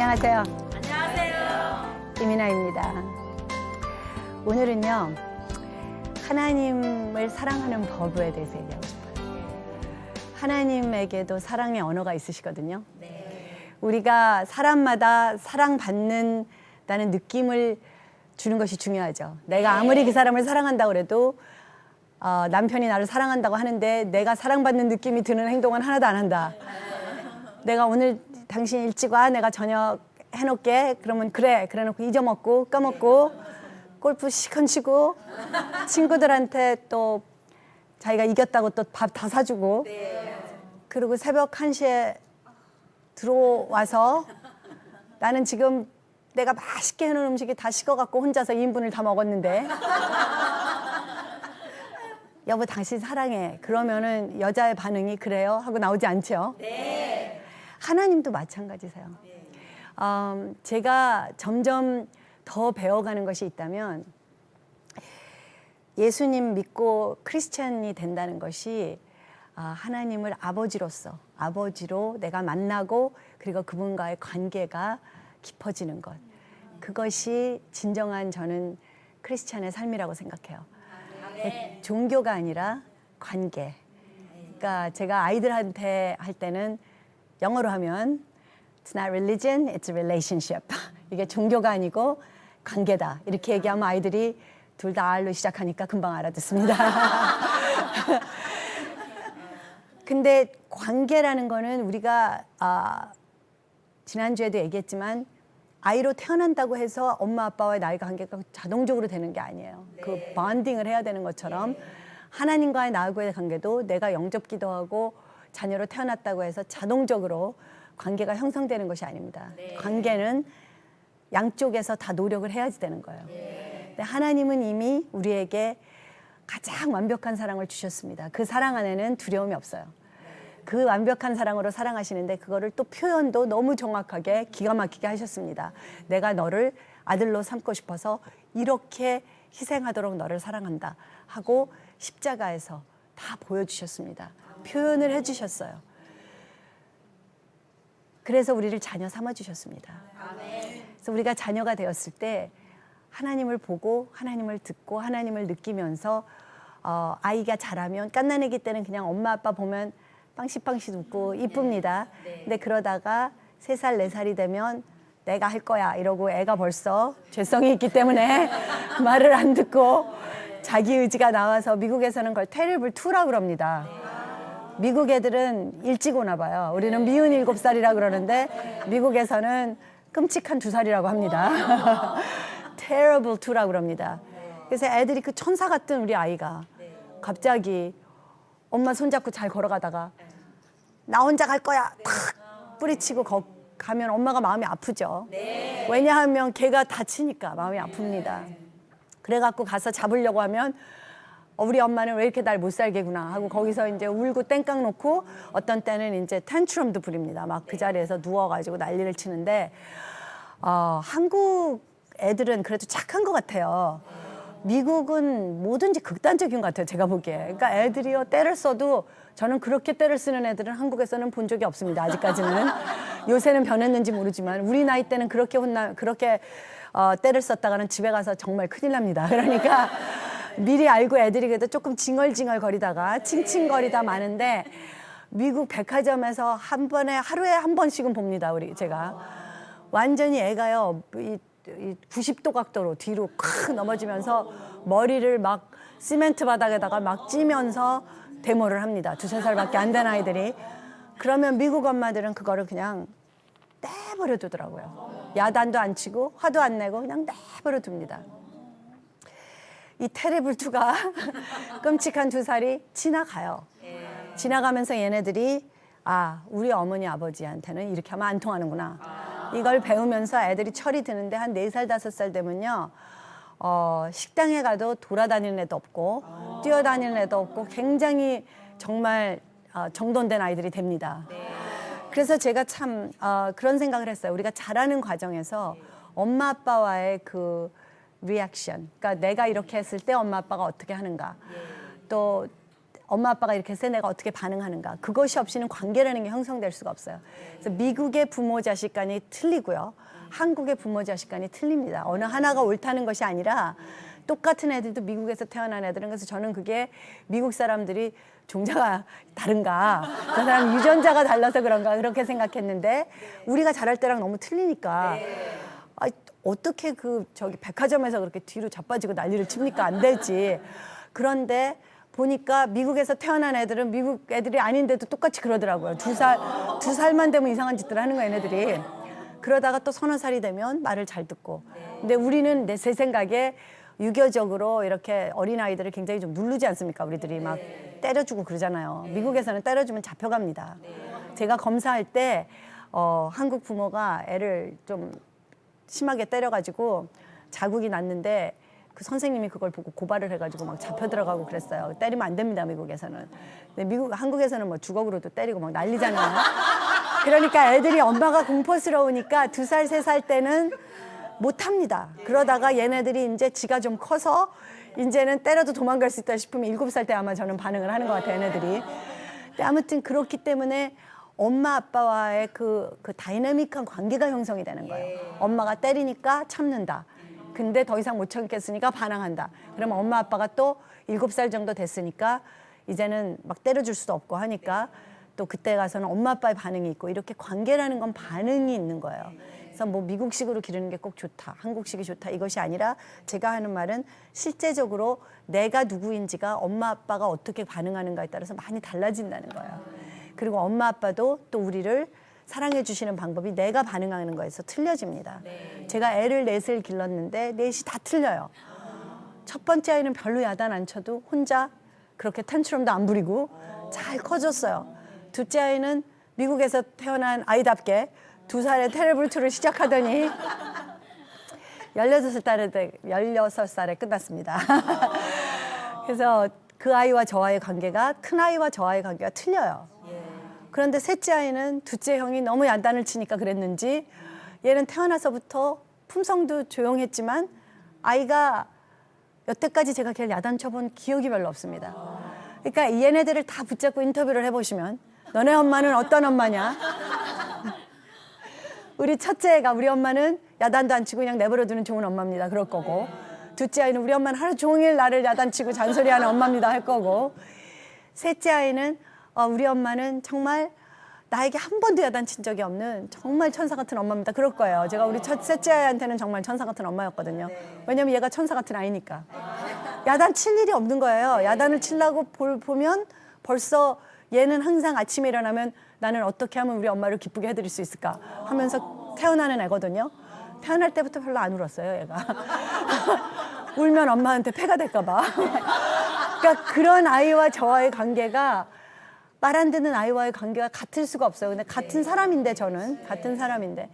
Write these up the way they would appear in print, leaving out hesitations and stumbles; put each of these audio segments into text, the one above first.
안녕하세요. 안녕하세요. 이민아입니다. 오늘은요, 하나님을 사랑하는 법에 대해서 얘기하고 싶어요. 하나님에게도 사랑의 언어가 있으시거든요. 우리가 사람마다 사랑받는다는 느낌을 주는 것이 중요하죠. 내가 아무리 그 사람을 사랑한다고 해도 남편이 나를 사랑한다고 하는데 내가 사랑받는 느낌이 드는 행동은 하나도 안 한다. 내가 오늘 당신 일찍 와, 내가 저녁 해놓을게. 그러면 그래 놓고 잊어먹고 까먹고 골프 시컨 치고 친구들한테 또 자기가 이겼다고 또 밥 다 사주고 그리고 새벽 1시에 들어와서 나는 지금 내가 맛있게 해놓은 음식이 다 식어갖고 혼자서 2인분을 다 먹었는데 여보 당신 사랑해. 그러면은 여자의 반응이 그래요? 하고 나오지 않죠? 네. 하나님도 마찬가지세요. 제가 점점 더 배워가는 것이 있다면 예수님 믿고 크리스찬이 된다는 것이 하나님을 아버지로 내가 만나고 그리고 그분과의 관계가 깊어지는 것. 그것이 진정한 저는 크리스찬의 삶이라고 생각해요. 종교가 아니라 관계. 그러니까 제가 아이들한테 할 때는 영어로 하면 It's not religion, it's a relationship. 이게 종교가 아니고 관계다. 이렇게 얘기하면 아이들이 둘 다 R로 시작하니까 금방 알아듣습니다. 근데 관계라는 거는 우리가 지난주에도 얘기했지만 아이로 태어난다고 해서 엄마 아빠와의 나의 관계가 자동적으로 되는 게 아니에요. 그 본딩을 해야 되는 것처럼 하나님과의 나하고의 관계도 내가 영접 기도하고 자녀로 태어났다고 해서 자동적으로 관계가 형성되는 것이 아닙니다. 관계는 양쪽에서 다 노력을 해야지 되는 거예요. 근데 하나님은 이미 우리에게 가장 완벽한 사랑을 주셨습니다. 그 사랑 안에는 두려움이 없어요. 그 완벽한 사랑으로 사랑하시는데 그거를 또 표현도 너무 정확하게 기가 막히게 하셨습니다. 내가 너를 아들로 삼고 싶어서 이렇게 희생하도록 너를 사랑한다 하고 십자가에서 다 보여주셨습니다. 표현을 해주셨어요. 그래서 우리를 자녀 삼아주셨습니다. 그래서 우리가 자녀가 되었을 때 하나님을 보고 하나님을 듣고 하나님을 느끼면서 아이가 자라면 갓난아기 때는 그냥 엄마 아빠 보면 빵시빵시 웃고 이쁩니다. 근데 그러다가 3살, 4살이 되면 내가 할 거야 이러고 애가 벌써 죄성이 있기 때문에 말을 안 듣고 자기 의지가 나와서 미국에서는 그걸 테리블 2라고 그럽니다. 미국 애들은 일찍 오나 봐요. 우리는 미운 7살이라 그러는데 미국에서는 끔찍한 2살이라고 합니다. terrible 2라고 그럽니다. 그래서 애들이 그 천사 같은 우리 아이가 갑자기 엄마 손잡고 잘 걸어가다가 나 혼자 갈 거야 탁 뿌리치고 가면 엄마가 마음이 아프죠. 왜냐하면 걔가 다치니까 마음이 아픕니다. 그래갖고 가서 잡으려고 하면 우리 엄마는 왜 이렇게 날 못 살게구나 하고 거기서 이제 울고 땡깡 놓고 어떤 때는 이제 텐트럼도 부립니다. 막 그 자리에서 누워가지고 난리를 치는데 한국 애들은 그래도 착한 것 같아요. 미국은 뭐든지 극단적인 것 같아요. 제가 보기에. 그러니까 애들이요 때를 써도 저는 그렇게 때를 쓰는 애들은 한국에서는 본 적이 없습니다. 아직까지는. 요새는 변했는지 모르지만 우리 나이 때는 그렇게 때를 썼다가는 집에 가서 정말 큰일 납니다. 그러니까 미리 알고 애들이 그래도 조금 징얼징얼 거리다가 칭칭거리다 마는데 미국 백화점에서 하루에 한 번씩은 봅니다. 제가 완전히 애가요 이 90도 각도로 뒤로 콱 넘어지면서 머리를 막 시멘트 바닥에다가 막 찌면서 데모를 합니다. 2~3살밖에 안 된 아이들이. 그러면 미국 엄마들은 그거를 그냥 내버려 두더라고요. 야단도 안 치고 화도 안 내고 그냥 내버려 둡니다. 이 테리블 2가 끔찍한 2살이 지나가요. 지나가면서 얘네들이 우리 어머니 아버지한테는 이렇게 하면 안 통하는구나. 이걸 배우면서 애들이 철이 드는데 한 4살, 5살 되면요. 식당에 가도 돌아다니는 애도 없고 뛰어다니는 애도 없고 굉장히 정말 정돈된 아이들이 됩니다. 그래서 제가 참 그런 생각을 했어요. 우리가 자라는 과정에서 엄마 아빠와의 그 리액션, 그러니까 내가 이렇게 했을 때 엄마 아빠가 어떻게 하는가. 또 엄마 아빠가 이렇게 했을 때 내가 어떻게 반응하는가. 그것이 없이는 관계라는 게 형성될 수가 없어요. 그래서 미국의 부모 자식 간이 틀리고요. 한국의 부모 자식 간이 틀립니다. 어느 하나가 옳다는 것이 아니라 똑같은 애들도 미국에서 태어난 애들은, 그래서 저는 그게 미국 사람들이 종자가 다른가, 그 사람 유전자가 달라서 그런가 그렇게 생각했는데 우리가 자랄 때랑 너무 틀리니까 어떻게 저기 백화점에서 그렇게 뒤로 자빠지고 난리를 칩니까? 안 되지. 그런데 보니까 미국에서 태어난 애들은 미국 애들이 아닌데도 똑같이 그러더라고요. 두 살만 되면 이상한 짓들 하는 거예요, 얘네들이. 그러다가 또 서너 살이 되면 말을 잘 듣고. 근데 우리는 제 생각에 유교적으로 이렇게 어린아이들을 굉장히 좀 누르지 않습니까? 우리들이 막 때려주고 그러잖아요. 미국에서는 때려주면 잡혀갑니다. 제가 검사할 때 한국 부모가 애를 좀 심하게 때려가지고 자국이 났는데 그 선생님이 그걸 보고 고발을 해가지고 막 잡혀 들어가고 그랬어요. 때리면 안 됩니다, 미국에서는. 근데 한국에서는 뭐 주걱으로도 때리고 막 난리잖아요. 그러니까 애들이 엄마가 공포스러우니까 2살, 3살 때는 못합니다. 그러다가 얘네들이 이제 지가 좀 커서 이제는 때려도 도망갈 수 있다 싶으면 7살 때 아마 저는 반응을 하는 것 같아요, 얘네들이. 근데 아무튼 그렇기 때문에 엄마 아빠와의 그 다이내믹한 관계가 형성이 되는 거예요. 엄마가 때리니까 참는다. 근데 더 이상 못 참겠으니까 반항한다. 그러면 엄마 아빠가 또 7살 정도 됐으니까 이제는 막 때려줄 수도 없고 하니까 또 그때 가서는 엄마 아빠의 반응이 있고, 이렇게 관계라는 건 반응이 있는 거예요. 그래서 뭐 미국식으로 기르는 게 꼭 좋다, 한국식이 좋다, 이것이 아니라 제가 하는 말은 실제적으로 내가 누구인지가 엄마 아빠가 어떻게 반응하는가에 따라서 많이 달라진다는 거예요. 그리고 엄마 아빠도 또 우리를 사랑해 주시는 방법이 내가 반응하는 거에서 틀려집니다. 제가 애를 넷을 길렀는데 넷이 다 틀려요. 첫 번째 아이는 별로 야단 안 쳐도 혼자 그렇게 텐트럼도 안 부리고 잘 커졌어요. 둘째 아이는 미국에서 태어난 아이답게 2살에 테레블2를 시작하더니 16살에 끝났습니다. 그래서 그 아이와 저와의 관계가, 큰 아이와 저와의 관계가 틀려요. 그런데 셋째 아이는 둘째 형이 너무 야단을 치니까 그랬는지 얘는 태어나서부터 품성도 조용했지만 아이가 여태까지 제가 걔를 야단 쳐본 기억이 별로 없습니다. 그러니까 얘네들을 다 붙잡고 인터뷰를 해보시면 너네 엄마는 어떤 엄마냐? 우리 첫째가 우리 엄마는 야단도 안 치고 그냥 내버려두는 좋은 엄마입니다. 그럴 거고, 둘째 아이는 우리 엄마는 하루 종일 나를 야단치고 잔소리하는 엄마입니다. 할 거고, 셋째 아이는 우리 엄마는 정말 나에게 한 번도 야단친 적이 없는 정말 천사 같은 엄마입니다. 그럴 거예요. 제가 우리 셋째 아이한테는 정말 천사 같은 엄마였거든요. 왜냐면 얘가 천사 같은 아이니까. 야단 칠 일이 없는 거예요. 야단을 치려고 보면 벌써 얘는 항상 아침에 일어나면 나는 어떻게 하면 우리 엄마를 기쁘게 해드릴 수 있을까 하면서 태어나는 애거든요. 태어날 때부터 별로 안 울었어요, 얘가. 울면 엄마한테 폐가 될까 봐. 그러니까 그런 아이와 저와의 관계가, 말 안 듣는 아이와의 관계가 같을 수가 없어요. 근데 같은 사람인데, 저는 같은 사람인데.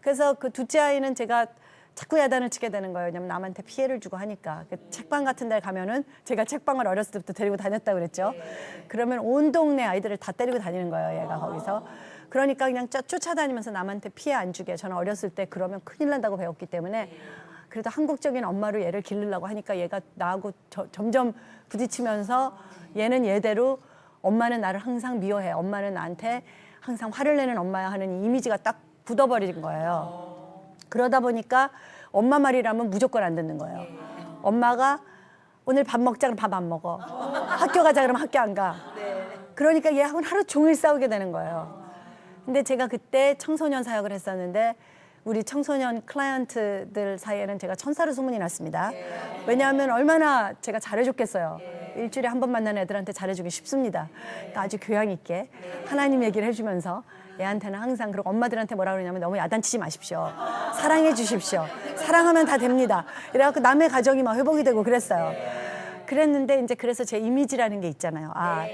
그래서 그 둘째 아이는 제가 자꾸 야단을 치게 되는 거예요. 왜냐면 남한테 피해를 주고 하니까. 그 책방 같은 데 가면은, 제가 책방을 어렸을 때부터 데리고 다녔다고 그랬죠. 그러면 온 동네 아이들을 다 때리고 다니는 거예요, 얘가 거기서. 그러니까 그냥 쫓아다니면서 남한테 피해 안 주게. 저는 어렸을 때 그러면 큰일 난다고 배웠기 때문에, 그래도 한국적인 엄마로 얘를 기르려고 하니까 얘가 나하고 점점 부딪히면서 얘는 얘대로 엄마는 나를 항상 미워해, 엄마는 나한테 항상 화를 내는 엄마야 하는 이미지가 딱 굳어버린 거예요. 그러다 보니까 엄마 말이라면 무조건 안 듣는 거예요. 엄마가 오늘 밥 먹자 그러면 밥 안 먹어. 학교 가자 그러면 학교 안 가. 그러니까 얘하고는 하루 종일 싸우게 되는 거예요. 근데 제가 그때 청소년 사역을 했었는데 우리 청소년 클라이언트들 사이에는 제가 천사로 소문이 났습니다. 왜냐하면 얼마나 제가 잘해줬겠어요. 일주일에 한 번 만나는 애들한테 잘해주기 쉽습니다. 그러니까 아주 교양 있게 하나님 얘기를 해주면서 애한테는 항상, 그리고 엄마들한테 뭐라 그러냐면 너무 야단치지 마십시오. 사랑해 주십시오. 사랑하면 다 됩니다. 이래갖고 남의 가정이 막 회복이 되고 그랬어요. 그랬는데 이제 그래서 제 이미지라는 게 있잖아요. 아,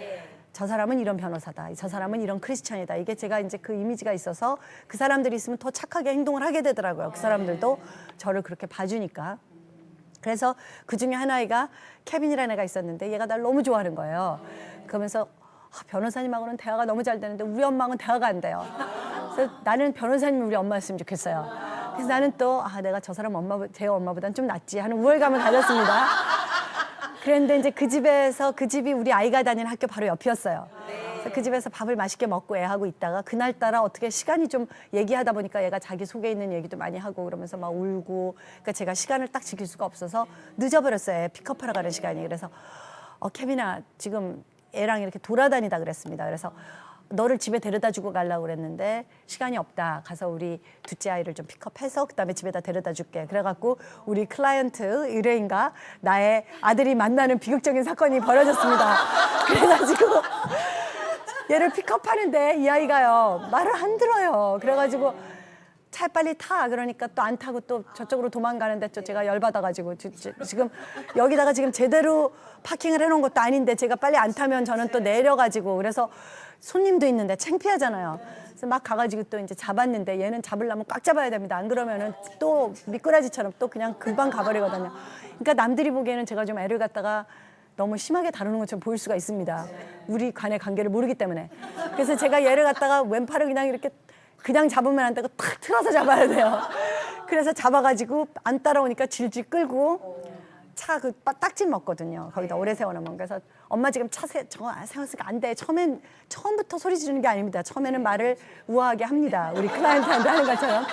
저 사람은 이런 변호사다. 저 사람은 이런 크리스찬이다. 이게 제가 이제 그 이미지가 있어서 그 사람들이 있으면 더 착하게 행동을 하게 되더라고요. 그 사람들도 저를 그렇게 봐주니까. 그래서 그 중에 한 아이가 케빈이라는 애가 있었는데 얘가 날 너무 좋아하는 거예요. 그러면서 변호사님하고는 대화가 너무 잘 되는데 우리 엄마하고는 대화가 안 돼요. 그래서 나는 변호사님이 우리 엄마였으면 좋겠어요. 그래서 나는 또 내가 저 사람 제 엄마보다는 좀 낫지 하는 우월감을 가졌습니다. 그랬는데 이제 그 집이 우리 아이가 다니는 학교 바로 옆이었어요. 그래서 그 집에서 밥을 맛있게 먹고 애하고 있다가 그날따라 어떻게 시간이 좀 얘기하다 보니까 얘가 자기 속에 있는 얘기도 많이 하고 그러면서 막 울고, 그러니까 제가 시간을 딱 지킬 수가 없어서 늦어버렸어요. 애 픽업하러 가는 시간이. 그래서 케빈아 지금 애랑 이렇게 돌아다니다 그랬습니다. 그래서 너를 집에 데려다 주고 가려고 그랬는데 시간이 없다. 가서 우리 둘째 아이를 좀 픽업해서 그다음에 집에다 데려다 줄게. 그래갖고 우리 클라이언트 의뢰인과 나의 아들이 만나는 비극적인 사건이 벌어졌습니다. 그래가지고 얘를 픽업하는데 이 아이가요 말을 안 들어요. 그래가지고 차에 빨리 타. 그러니까 또 안 타고 또 저쪽으로 도망가는데 또 제가 열받아가지고 지금 여기다가 지금 제대로 파킹을 해놓은 것도 아닌데 제가 빨리 안 타면 저는 또 내려가지고, 그래서 손님도 있는데 창피하잖아요. 그래서 막 가가지고 또 이제 잡았는데 얘는 잡으려면 꽉 잡아야 됩니다. 안 그러면은 또 미꾸라지처럼 또 그냥 금방 가버리거든요. 그러니까 남들이 보기에는 제가 좀 애를 갖다가 너무 심하게 다루는 것처럼 보일 수가 있습니다. 우리 간의 관계를 모르기 때문에. 그래서 제가 얘를 갖다가 왼팔을 그냥 이렇게 그냥 잡으면 안 되고 탁 틀어서 잡아야 돼요. 그래서 잡아가지고 안 따라오니까 질질 끌고 차 그 딱지 먹거든요. 거기다 오래 세워놓으면. 그래서 엄마 지금 차 세웠으니까 안 돼. 처음부터 소리 지르는 게 아닙니다. 처음에는 말을 우아하게 합니다. 우리 클라이언트한테 하는 것처럼.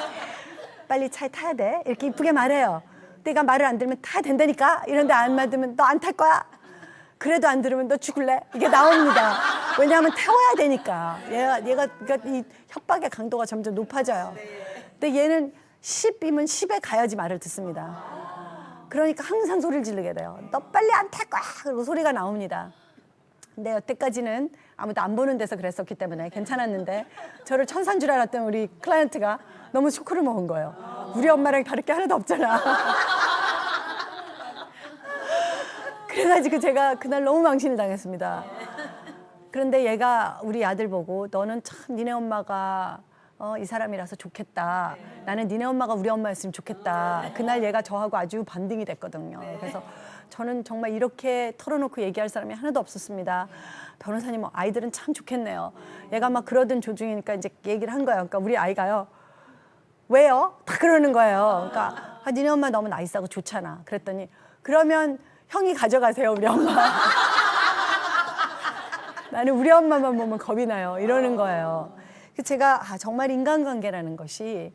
빨리 차에 타야 돼. 이렇게 이쁘게 말해요. 내가 말을 안 들으면 타야 된다니까. 이런데 안 맞으면 너 안 탈 거야. 그래도 안 들으면 너 죽을래? 이게 나옵니다. 왜냐하면 태워야 되니까. 얘가 그러니까 이 협박의 강도가 점점 높아져요. 근데 얘는 10이면 10에 가야지 말을 듣습니다. 그러니까 항상 소리를 지르게 돼요. 너 빨리 안 탈 거야! 그리고 소리가 나옵니다. 근데 여태까지는 아무도 안 보는 데서 그랬었기 때문에 괜찮았는데 저를 천사인 줄 알았던 우리 클라이언트가 너무 쇼크를 먹은 거예요. 우리 엄마랑 다를 게 하나도 없잖아. 그래가지고 제가 그날 너무 망신을 당했습니다. 그런데 얘가 우리 아들 보고 너는 참 니네 엄마가 이 사람이라서 좋겠다. 나는 니네 엄마가 우리 엄마였으면 좋겠다. 그날 얘가 저하고 아주 반등이 됐거든요. 그래서 저는 정말 이렇게 털어놓고 얘기할 사람이 하나도 없었습니다. 변호사님, 아이들은 참 좋겠네요. 얘가 막 그러던 조중이니까 이제 얘기를 한 거예요. 그러니까 우리 아이가요. 왜요? 다 그러는 거예요. 그러니까 니네 엄마 너무 나이스하고 좋잖아. 그랬더니 그러면 형이 가져가세요, 우리 엄마. 나는 우리 엄마만 보면 겁이 나요. 이러는 거예요. 제가 정말 인간관계라는 것이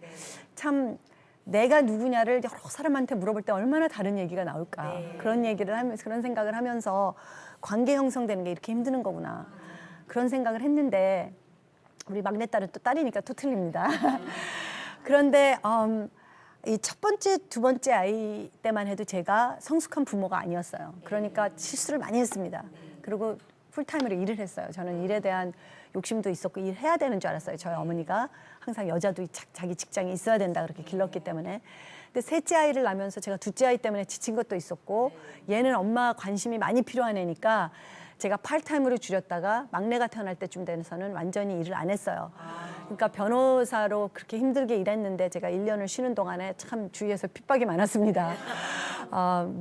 참 내가 누구냐를 여러 사람한테 물어볼 때 얼마나 다른 얘기가 나올까. 그런 얘기를 하면서 그런 생각을 하면서 관계 형성되는 게 이렇게 힘드는 거구나. 그런 생각을 했는데 우리 막내딸은 또 딸이니까 또 틀립니다. 그런데 이 첫 번째, 두 번째 아이 때만 해도 제가 성숙한 부모가 아니었어요. 그러니까 실수를 많이 했습니다. 그리고 풀타임으로 일을 했어요. 저는 일에 대한 욕심도 있었고 일해야 되는 줄 알았어요. 저희 어머니가 항상 여자도 자기 직장이 있어야 된다 그렇게 길렀기 때문에. 근데 셋째 아이를 낳으면서 제가 둘째 아이 때문에 지친 것도 있었고 얘는 엄마 관심이 많이 필요한 애니까 제가 팔타임으로 줄였다가 막내가 태어날 때쯤 돼서는 완전히 일을 안 했어요. 그러니까 변호사로 그렇게 힘들게 일했는데 제가 1년을 쉬는 동안에 참 주위에서 핍박이 많았습니다.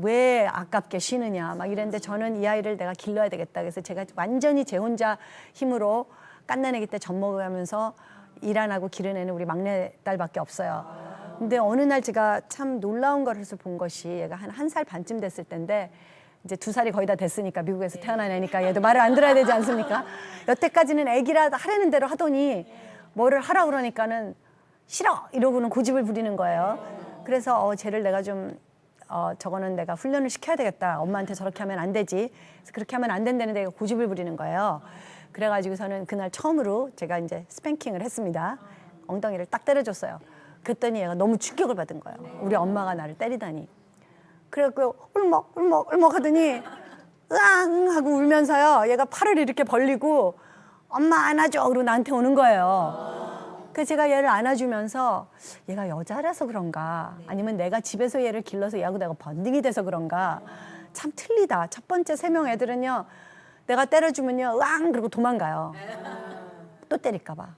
왜 아깝게 쉬느냐 막 이랬는데 저는 이 아이를 내가 길러야 되겠다. 그래서 제가 완전히 제 혼자 힘으로 깐난애기 때 젖먹으면서 일 안 하고 기르내는 우리 막내딸밖에 없어요. 근데 어느 날 제가 참 놀라운 것을 본 것이 얘가 한 1살 반쯤 됐을 때인데 이제 2살이 거의 다 됐으니까 미국에서 태어난 애니까 얘도 말을 안 들어야 되지 않습니까? 여태까지는 애기라 하라는 대로 하더니 뭐를 하라 그러니까는 싫어 이러고는 고집을 부리는 거예요. 그래서 쟤를 내가 좀 저거는 내가 훈련을 시켜야 되겠다. 엄마한테 저렇게 하면 안 되지. 그래서 그렇게 하면 안 된다는데 고집을 부리는 거예요. 그래가지고서는 그날 처음으로 제가 이제 스팽킹을 했습니다. 엉덩이를 딱 때려줬어요. 그랬더니 얘가 너무 충격을 받은 거예요. 우리 엄마가 나를 때리다니. 그래갖고 울먹 하더니 으앙 하고 울면서요. 얘가 팔을 이렇게 벌리고 엄마 안아줘 그러고 나한테 오는 거예요. 그래서 제가 얘를 안아주면서 얘가 여자라서 그런가 아니면 내가 집에서 얘를 길러서 얘하고 내가 번딩이 돼서 그런가 참 틀리다. 첫 번째 3명 애들은요. 내가 때려주면요. 으앙 그러고 도망가요. 또 때릴까 봐.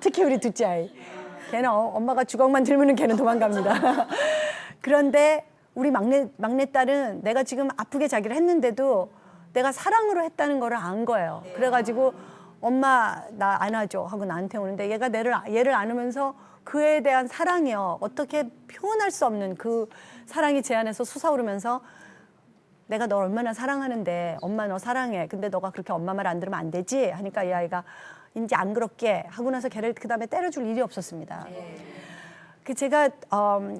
특히 우리 둘째 아이. 걔는 엄마가 주걱만 들면은 걔는 도망갑니다. 그런데 우리 막내딸은 내가 지금 아프게 자기를 했는데도 내가 사랑으로 했다는 거를 안 거예요. 그래가지고 엄마 나 안아줘 하고 나한테 오는데 얘가 얘를 안으면서 그에 대한 사랑이요. 어떻게 표현할 수 없는 그 사랑이 제 안에서 솟아오르면서 내가 널 얼마나 사랑하는데 엄마 너 사랑해. 근데 너가 그렇게 엄마 말 안 들으면 안 되지? 하니까 이 아이가 이제 안 그렇게 하고 나서 걔를 그다음에 때려줄 일이 없었습니다. 그 제가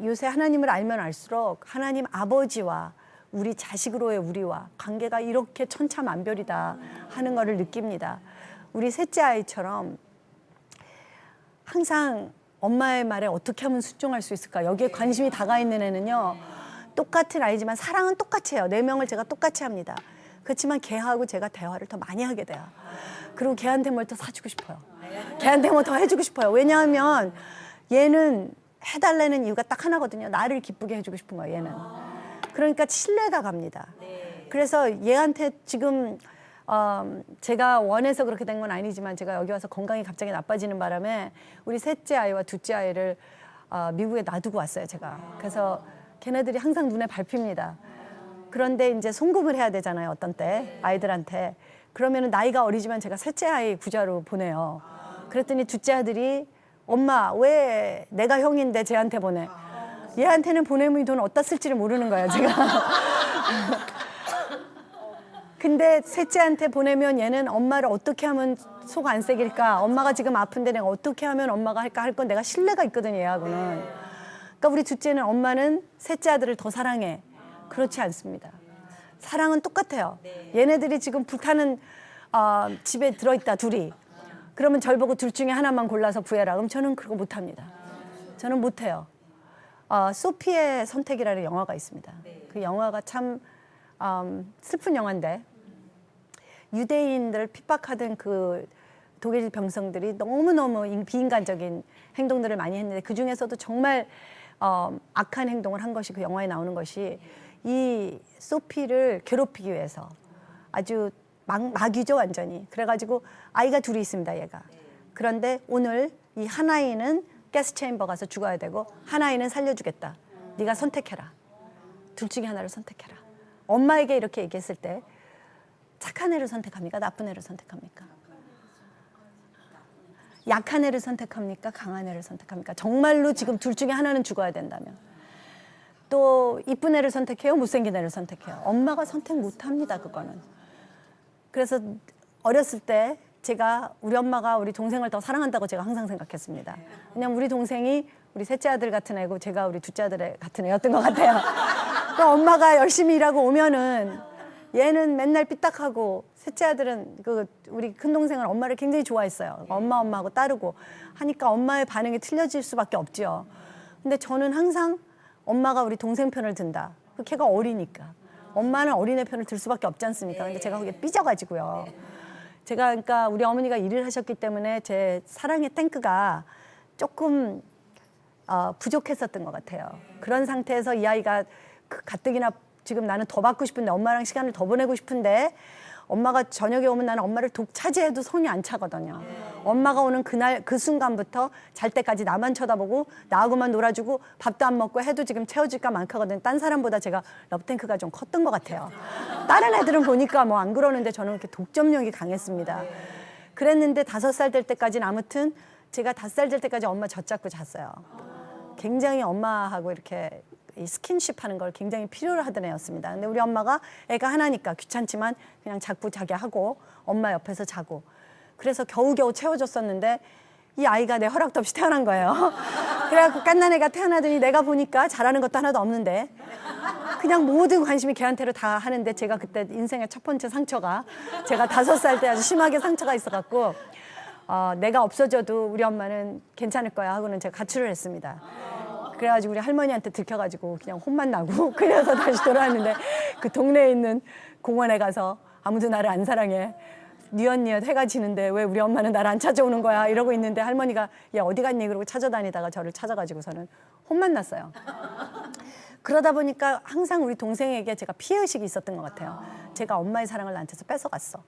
요새 하나님을 알면 알수록 하나님 아버지와 우리 자식으로의 우리와 관계가 이렇게 천차만별이다 하는 거를 느낍니다. 우리 셋째 아이처럼 항상 엄마의 말에 어떻게 하면 순종할 수 있을까? 여기에 관심이 다가 있는 애는요. 똑같은 아이지만 사랑은 똑같이 해요. 4명을 제가 똑같이 합니다. 그렇지만 걔하고 제가 대화를 더 많이 하게 돼요. 그리고 걔한테 뭘 더 사주고 싶어요. 걔한테 뭐 더 해주고 싶어요. 왜냐하면 얘는 해달라는 이유가 딱 하나거든요. 나를 기쁘게 해주고 싶은 거예요, 얘는. 그러니까 신뢰가 갑니다. 그래서 얘한테 지금 제가 원해서 그렇게 된 건 아니지만 제가 여기 와서 건강이 갑자기 나빠지는 바람에 우리 셋째 아이와 둘째 아이를 미국에 놔두고 왔어요, 제가. 그래서 걔네들이 항상 눈에 밟힙니다. 그런데 이제 송금을 해야 되잖아요, 어떤 때 아이들한테. 그러면은 나이가 어리지만 제가 셋째 아이 부자로 보내요. 그랬더니 둘째 아들이 엄마 왜 내가 형인데 쟤한테 보내? 얘한테는 보내면 이 돈 어디다 쓸지를 모르는 거예요, 제가. 근데 셋째한테 보내면 얘는 엄마를 어떻게 하면 속 안 새길까? 엄마가 지금 아픈데 내가 어떻게 하면 엄마가 할까 할 건 내가 신뢰가 있거든요, 얘하고는. 그러니까 우리 둘째는 엄마는 셋째 아들을 더 사랑해. 그렇지 않습니다. 사랑은 똑같아요. 얘네들이 지금 불타는 집에 들어있다, 둘이. 그러면 절 보고 둘 중에 하나만 골라서 구해라. 그럼 저는 그거 못합니다. 저는 못해요. 소피의 선택이라는 영화가 있습니다. 그 영화가 참 슬픈 영화인데 유대인들을 핍박하던 그 독일 병성들이 너무너무 비인간적인 행동들을 많이 했는데 그중에서도 정말 악한 행동을 한 것이 그 영화에 나오는 것이 이 소피를 괴롭히기 위해서 아주 마귀죠, 완전히. 그래가지고 아이가 둘이 있습니다, 얘가. 그런데 오늘 이 한 아이는 가스 체인버 가서 죽어야 되고 한 아이는 살려주겠다. 네가 선택해라. 둘 중에 하나를 선택해라. 엄마에게 이렇게 얘기했을 때 착한 애를 선택합니까? 나쁜 애를 선택합니까? 약한 애를 선택합니까? 강한 애를 선택합니까? 정말로 지금 둘 중에 하나는 죽어야 된다면. 또 이쁜 애를 선택해요? 못생긴 애를 선택해요? 엄마가 선택 못합니다, 그거는. 그래서 어렸을 때 제가 우리 엄마가 우리 동생을 더 사랑한다고 제가 항상 생각했습니다. 왜냐면 우리 동생이 우리 셋째 아들 같은 애고 제가 우리 둘째 아들 같은 애였던 것 같아요. 그러니까 엄마가 열심히 일하고 오면은 얘는 맨날 삐딱하고 셋째 아들은 그 우리 큰 동생은 엄마를 굉장히 좋아했어요. 엄마하고 따르고 하니까 엄마의 반응이 틀려질 수밖에 없죠. 근데 저는 항상 엄마가 우리 동생 편을 든다. 걔가 어리니까. 엄마는 어린애 편을 들 수밖에 없지 않습니까? 근데 제가 그게 삐져가지고요. 제가 그러니까 우리 어머니가 일을 하셨기 때문에 제 사랑의 탱크가 조금 부족했었던 것 같아요. 그런 상태에서 이 아이가 그 가뜩이나 지금 나는 더 받고 싶은데 엄마랑 시간을 더 보내고 싶은데 엄마가 저녁에 오면 나는 엄마를 독차지해도 손이 안 차거든요. 엄마가 오는 그날 그 순간부터 잘 때까지 나만 쳐다보고 나하고만 놀아주고 밥도 안 먹고 해도 지금 채워질까 많거든요. 딴 사람보다 제가 러브탱크가 좀 컸던 것 같아요. 다른 애들은 보니까 뭐 안 그러는데 저는 이렇게 독점력이 강했습니다. 그랬는데 5살 될 때까지는 아무튼 제가 5살 될 때까지 엄마 젖잡고 잤어요. 굉장히 엄마하고 이렇게 이 스킨십 하는 걸 굉장히 필요로 하던 애였습니다. 근데 우리 엄마가 애가 하나니까 귀찮지만 그냥 자꾸 자기 하고 엄마 옆에서 자고 그래서 겨우겨우 채워줬었는데 이 아이가 내 허락도 없이 태어난 거예요. 그래갖고 갓난 애가 태어나더니 내가 보니까 잘하는 것도 하나도 없는데 그냥 모든 관심이 걔한테로 다 하는데 제가 그때 인생의 첫 번째 상처가 제가 5살 때 아주 심하게 상처가 있어갖고 내가 없어져도 우리 엄마는 괜찮을 거야 하고는 제가 가출을 했습니다. 그래가지고 우리 할머니한테 들켜가지고 그냥 혼만 나고 그래서 다시 돌아왔는데 그 동네에 있는 공원에 가서 아무도 나를 안 사랑해. 뉘엿뉘엿 해가 지는데 왜 우리 엄마는 나를 안 찾아오는 거야 이러고 있는데 할머니가 얘 어디 갔니 그러고 찾아다니다가 저를 찾아가지고서는 혼만 났어요. 그러다 보니까 항상 우리 동생에게 제가 피해의식이 있었던 것 같아요. 제가 엄마의 사랑을 나한테서 뺏어갔어.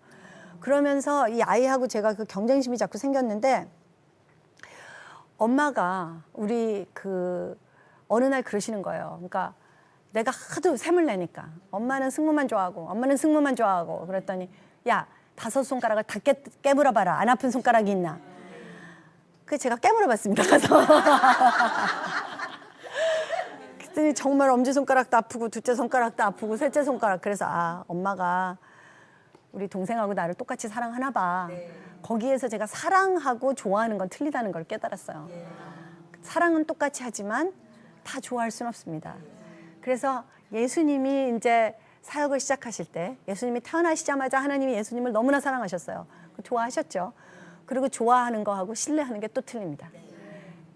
그러면서 이 아이하고 제가 그 경쟁심이 자꾸 생겼는데 엄마가 우리 그 어느 날 그러시는 거예요. 그러니까 내가 하도 샘을 내니까 엄마는 승무만 좋아하고 엄마는 승무만 좋아하고 그랬더니 야 5손가락을 다 깨물어봐라. 안 아픈 손가락이 있나. 그래서 제가 깨물어봤습니다. 가서 그랬더니 정말 엄지손가락도 아프고 둘째 손가락도 아프고 셋째 손가락. 그래서 엄마가 우리 동생하고 나를 똑같이 사랑하나 봐. 거기에서 제가 사랑하고 좋아하는 건 틀리다는 걸 깨달았어요. 사랑은 똑같이 하지만 다 좋아할 수는 없습니다. 그래서 예수님이 이제 사역을 시작하실 때 예수님이 태어나시자마자 하나님이 예수님을 너무나 사랑하셨어요. 좋아하셨죠. 그리고 좋아하는 거하고 신뢰하는 게 또 틀립니다.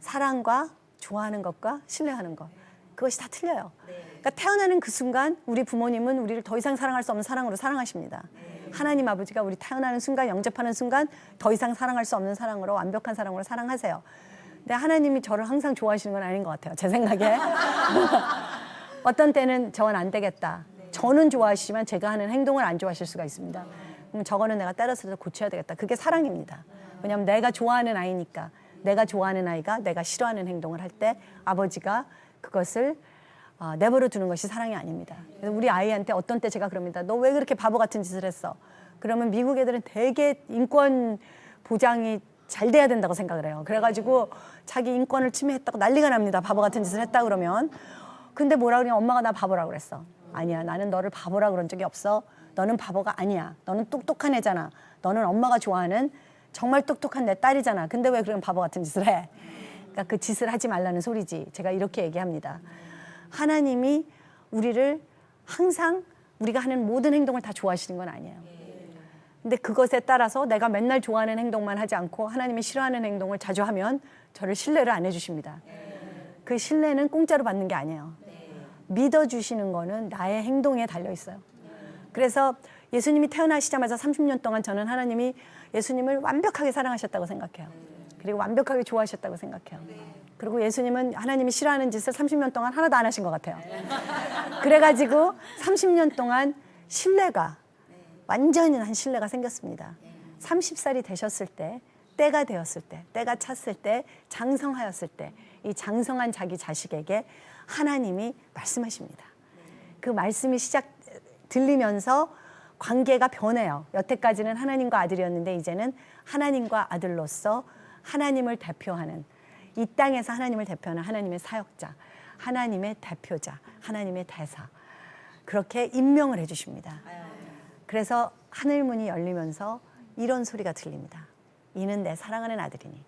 사랑과 좋아하는 것과 신뢰하는 것, 그것이 다 틀려요. 그러니까 태어나는 그 순간 우리 부모님은 우리를 더 이상 사랑할 수 없는 사랑으로 사랑하십니다. 하나님 아버지가 우리 태어나는 순간, 영접하는 순간 더 이상 사랑할 수 없는 사랑으로, 완벽한 사랑으로 사랑하세요. 근데 하나님이 저를 항상 좋아하시는 건 아닌 것 같아요, 제 생각에. 어떤 때는 저건 안 되겠다. 저는 좋아하시지만 제가 하는 행동을 안 좋아하실 수가 있습니다. 그럼 저거는 내가 때려서 고쳐야 되겠다. 그게 사랑입니다. 왜냐하면 내가 좋아하는 아이니까. 내가 좋아하는 아이가 내가 싫어하는 행동을 할 때 아버지가 그것을 내버려 두는 것이 사랑이 아닙니다. 그래서 우리 아이한테 어떤 때 제가 그럽니다. 너 왜 그렇게 바보 같은 짓을 했어? 그러면 미국 애들은 되게 인권 보장이 잘 돼야 된다고 생각을 해요. 그래가지고 자기 인권을 침해했다고 난리가 납니다. 바보 같은 짓을 했다 그러면. 근데 뭐라 그러냐, 엄마가 나 바보라고 그랬어. 아니야, 나는 너를 바보라 그런 적이 없어. 너는 바보가 아니야. 너는 똑똑한 애잖아. 너는 엄마가 좋아하는 정말 똑똑한 내 딸이잖아. 근데 왜 그런 바보 같은 짓을 해? 그러니까 그 짓을 하지 말라는 소리지. 제가 이렇게 얘기합니다. 하나님이 우리를 항상 우리가 하는 모든 행동을 다 좋아하시는 건 아니에요. 근데 그것에 따라서 내가 맨날 좋아하는 행동만 하지 않고 하나님이 싫어하는 행동을 자주 하면 저를 신뢰를 안 해주십니다. 그 신뢰는 공짜로 받는 게 아니에요. 믿어주시는 거는 나의 행동에 달려 있어요. 그래서 예수님이 태어나시자마자 30년 동안 저는 하나님이 예수님을 완벽하게 사랑하셨다고 생각해요. 그리고 완벽하게 좋아하셨다고 생각해요. 그리고 예수님은 하나님이 싫어하는 짓을 30년 동안 하나도 안 하신 것 같아요. 그래가지고 30년 동안 신뢰가, 완전한 신뢰가 생겼습니다. 30살이 되셨을 때, 때가 되었을 때, 때가 찼을 때, 장성하였을 때, 이 장성한 자기 자식에게 하나님이 말씀하십니다. 그 말씀이 들리면서 관계가 변해요. 여태까지는 하나님과 아들이었는데 이제는 하나님과 아들로서 하나님을 대표하는, 이 땅에서 하나님을 대표하는 하나님의 사역자, 하나님의 대표자, 하나님의 대사, 그렇게 임명을 해주십니다. 그래서 하늘문이 열리면서 이런 소리가 들립니다. 이는 내 사랑하는 아들이니